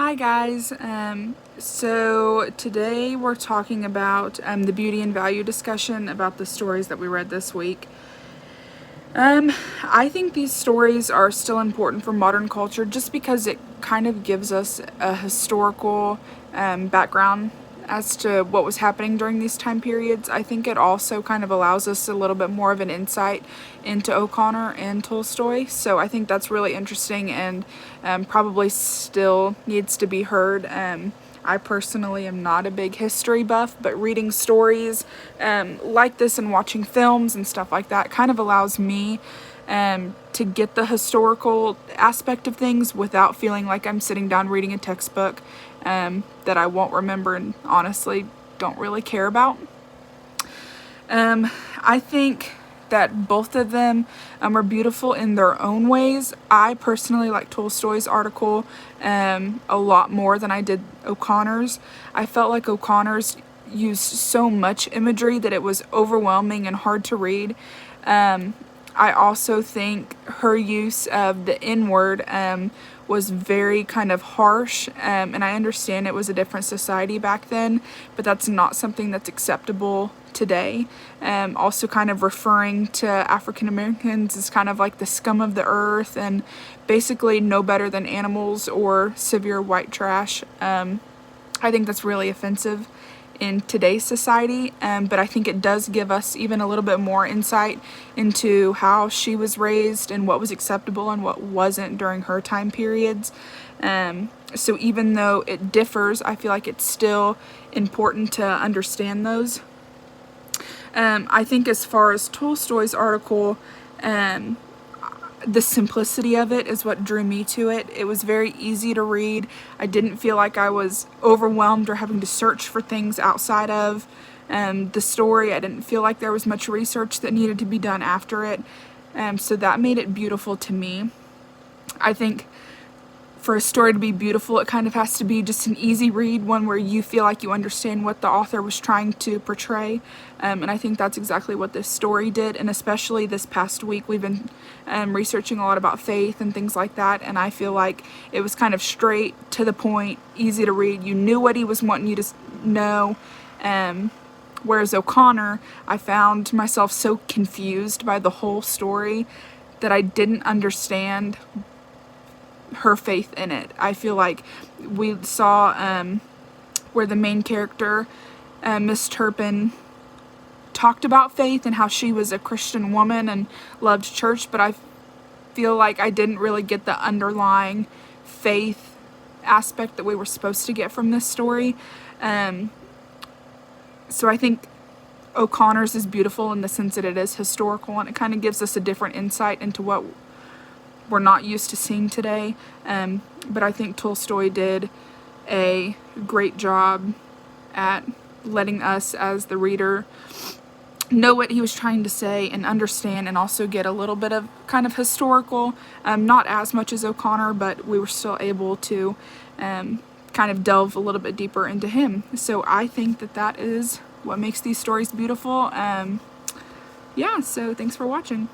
Hi guys, so today we're talking about the beauty and value discussion about the stories that we read this week. I think these stories are still important for modern culture just because it kind of gives us a historical background as to what was happening during these time periods. I think it also kind of allows us a little bit more of an insight into O'Connor and Tolstoy, so I think that's really interesting and probably still needs to be heard. I personally am not a big history buff, but reading stories like this and watching films and stuff like that kind of allows me to get the historical aspect of things without feeling like I'm sitting down reading a textbook that I won't remember and honestly don't really care about. I think that both of them are beautiful in their own ways. I personally like Tolstoy's article a lot more than I did O'Connor's. I felt like O'Connor's used so much imagery that it was overwhelming and hard to read. I also think her use of the N-word was very kind of harsh, and I understand it was a different society back then, but that's not something that's acceptable today. Also kind of referring to African Americans as kind of like the scum of the earth and basically no better than animals or severe white trash. I think that's really offensive in today's society, but I think it does give us even a little bit more insight into how she was raised and what was acceptable and what wasn't during her time periods. So even though it differs, I feel like it's still important to understand those. I think as far as Tolstoy's article, the simplicity of it is what drew me to it. It was very easy to read. I didn't feel like I was overwhelmed or having to search for things outside of the story. I didn't feel like there was much research that needed to be done after it. So that made it beautiful to me. I think for a story to be beautiful, it kind of has to be just an easy read, one where you feel like you understand what the author was trying to portray. And I think that's exactly what this story did, and especially this past week we've been researching a lot about faith and things like that, and I feel like it was kind of straight to the point, easy to read. You knew what he was wanting you to know. Whereas O'Connor, I found myself so confused by the whole story that I didn't understand her faith in it. I feel like we saw where the main character, Miss Turpin, talked about faith and how she was a Christian woman and loved church, but I feel like I didn't really get the underlying faith aspect that we were supposed to get from this story. So I think O'Connor's is beautiful in the sense that it is historical and it kind of gives us a different insight into what we're not used to seeing today, but I think Tolstoy did a great job at letting us as the reader know what he was trying to say and understand, and also get a little bit of kind of historical, not as much as O'Connor, but we were still able to kind of delve a little bit deeper into him. So I think that that is what makes these stories beautiful. Yeah, so thanks for watching.